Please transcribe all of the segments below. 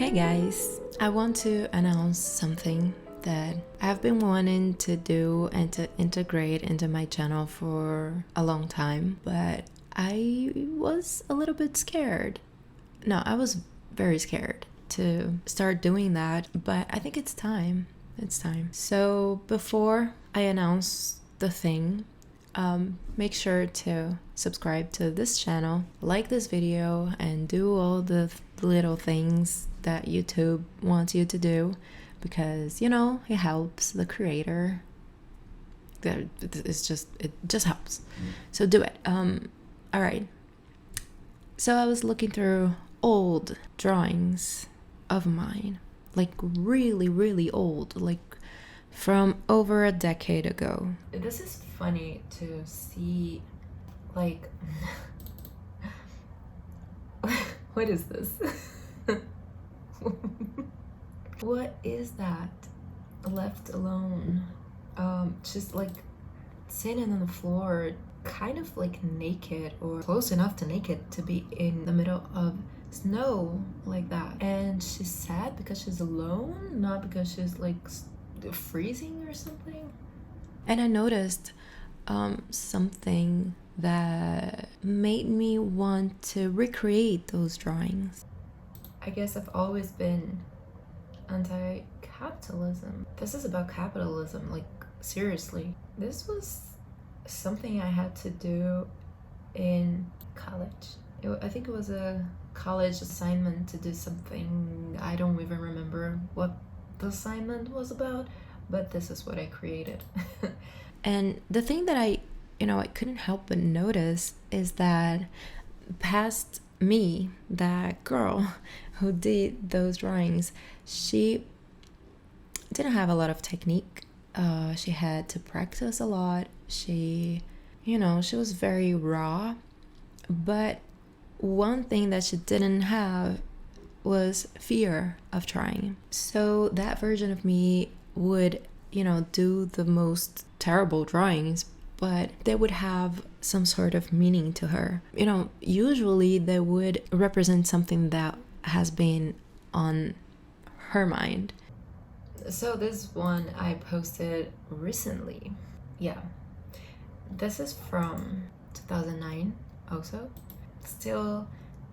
Hey guys, I want to announce something that I've been wanting to do and to integrate into my channel for a long time, but I was a little bit scared. No, I was very scared to start doing that, but I think it's time. It's time. So before I announce the thing, make sure to subscribe to this channel, like this video, and do all the little things that YouTube wants you to do, because it helps the creator. It just helps. So do it. All right. So I was looking through old drawings of mine, like really old, like from over a decade ago. This is funny to see, like, what is this? What is that? Left alone. Just like sitting on the floor, kind of like naked or close enough to naked to be in the middle of snow like that. And she's sad because she's alone, not because she's like freezing or something. And I noticed something that made me want to recreate those drawings. I guess I've always been anti-capitalism. This is about capitalism, like seriously. This was something I had to do in college. I think it was a college assignment to do something. I don't even remember what the assignment was about, but this is what I created. And the thing that I couldn't help but notice is that past me, that girl who did those drawings, she didn't have a lot of technique. She had to practice a lot. She was very raw. But one thing that she didn't have was fear of trying. So that version of me would, do the most terrible drawings, but they would have some sort of meaning to her. Usually they would represent something that has been on her mind. So this one I posted recently. Yeah. This is from 2009 also. Still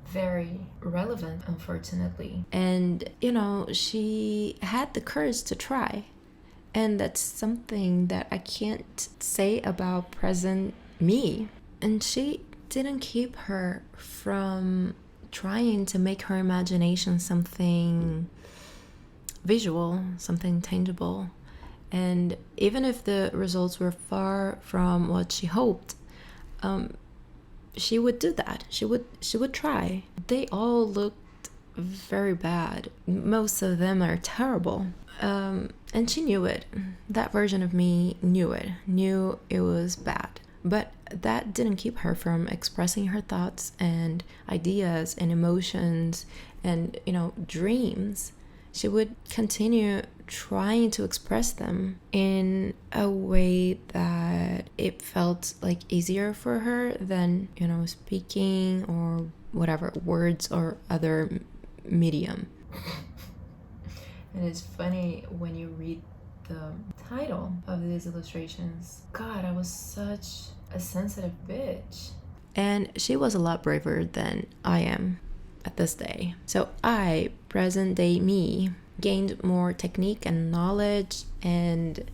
very relevant, unfortunately. And, she had the courage to try. And that's something that I can't say about present me. And she didn't keep her from trying to make her imagination something visual, something tangible. And even if the results were far from what she hoped, she would do that. She would try. They all looked very bad. Most of them are terrible. And she knew it. That version of me knew it was bad. But that didn't keep her from expressing her thoughts and ideas and emotions and, dreams. She would continue trying to express them in a way that it felt like easier for her than, speaking or whatever, words or other medium. And it's funny when you read the title of these illustrations. God, I was such a sensitive bitch. And she was a lot braver than I am at this day. So I, present day me, gained more technique and knowledge, and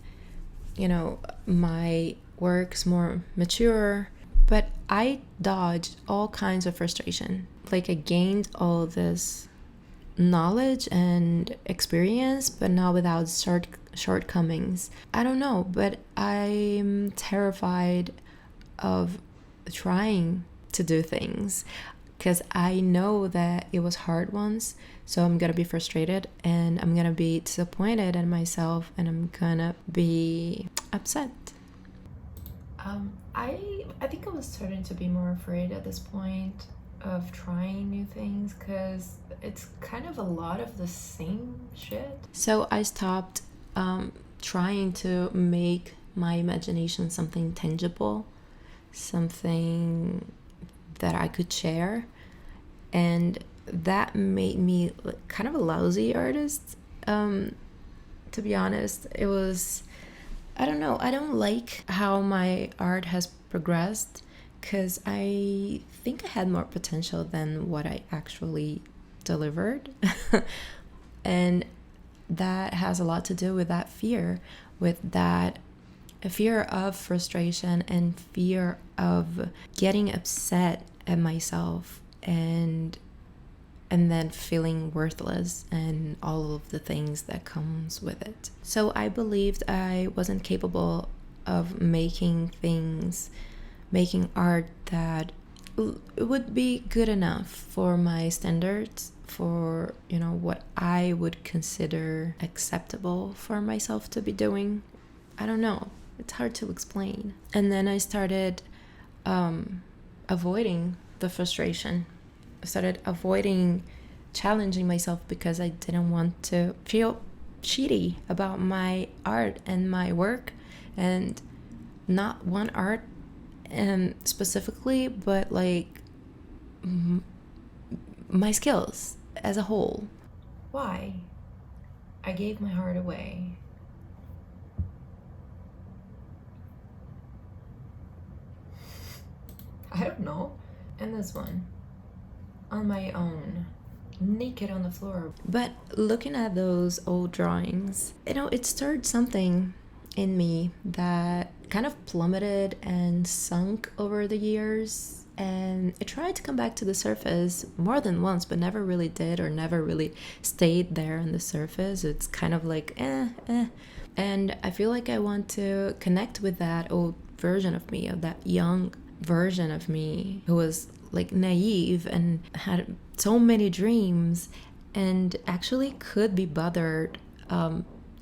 my work's more mature, but I dodged all kinds of frustration. Like, I gained all this knowledge and experience, but not without shortcomings. I don't know, but I'm terrified of trying to do things, because I know that it was hard once. So I'm gonna be frustrated, and I'm gonna be disappointed in myself, and I'm gonna be upset. I think I was starting to be more afraid at this point of trying new things, because it's kind of a lot of the same shit. So I stopped trying to make my imagination something tangible, something that I could share, and that made me kind of a lousy artist. To be honest, it was, I don't know, I don't like how my art has progressed because I think I had more potential than what I actually delivered. And that has a lot to do with that fear, with that fear of frustration and fear of getting upset at myself and then feeling worthless and all of the things that comes with it. So I believed I wasn't capable of making art that would be good enough for my standards, for, you know, what I would consider acceptable for myself to be doing. I don't know. It's hard to explain. And then I started avoiding the frustration. I started avoiding challenging myself because I didn't want to feel shitty about my art and my work, and not one art specifically, but like my skills as a whole. Why? I gave my heart away. I don't know. And this one, on my own, naked on the floor. But looking at those old drawings, you know, it stirred something in me that kind of plummeted and sunk over the years. And it tried to come back to the surface more than once, but never really did, or never really stayed there on the surface. It's kind of like, And I feel like I want to connect with that old version of me, of that young version of me who was like naive and had so many dreams and actually could be bothered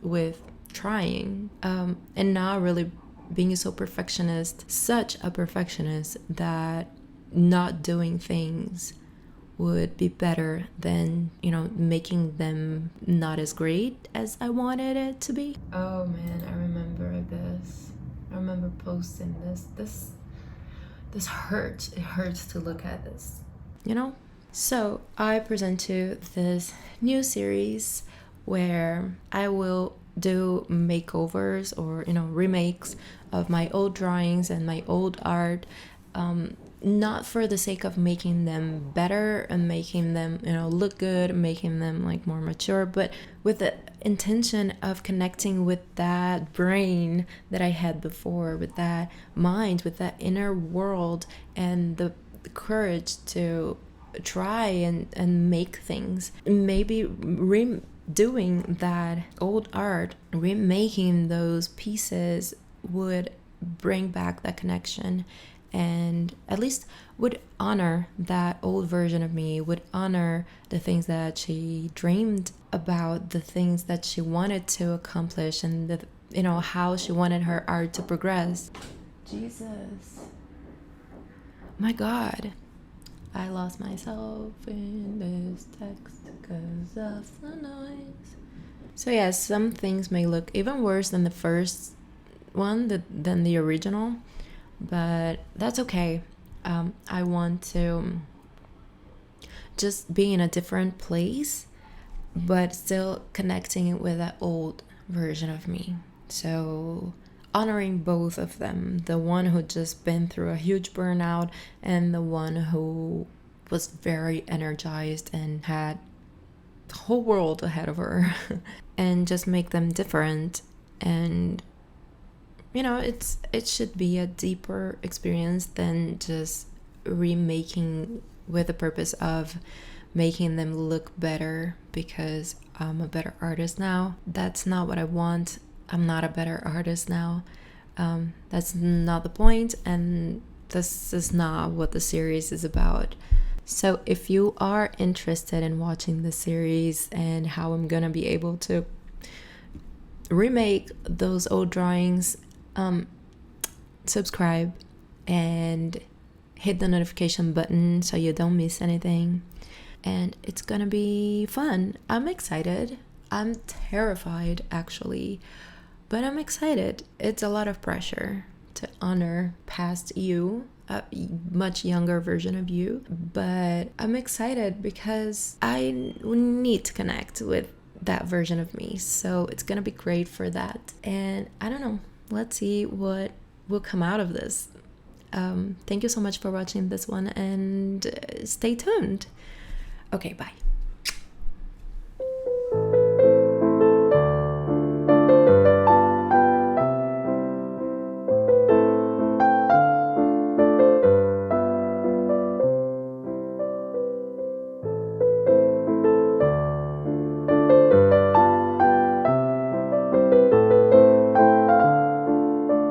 with trying, and not really being so perfectionist, such a perfectionist, that not doing things would be better than, you know, making them not as great as I wanted it to be. Oh man, I remember this. I remember posting this hurts. It hurts to look at this, you know? So I present you this new series where I will do makeovers, or, you know, remakes of my old drawings and my old art, not for the sake of making them better and making them, you know, look good, making them like more mature, but with the intention of connecting with that brain that I had before, with that mind, with that inner world, and the courage to try and make things. Maybe redoing that old art, remaking those pieces would bring back that connection, and at least would honor that old version of me, would honor the things that she dreamed about, the things that she wanted to accomplish, and the, you know, how she wanted her art to progress. Jesus. My God. I lost myself in this text because of the noise. So yeah, some things may look even worse than the first one, than the original, but that's okay. I want to just be in a different place, but still connecting it with that old version of me. So honoring both of them, the one who just been through a huge burnout and the one who was very energized and had the whole world ahead of her, and just make them different. And you know, it should be a deeper experience than just remaking with the purpose of making them look better because I'm a better artist now. That's not what I want. I'm not a better artist now. That's not the point, and this is not what the series is about. So if you are interested in watching the series and how I'm gonna be able to remake those old drawings, subscribe and hit the notification button so you don't miss anything. And it's gonna be fun. I'm excited. I'm terrified, actually, but I'm excited. It's a lot of pressure to honor past you, a much younger version of you. But I'm excited because I need to connect with that version of me. So it's gonna be great for that. And I don't know, let's see what will come out of this. Thank you so much for watching this one, and stay tuned. Okay, bye.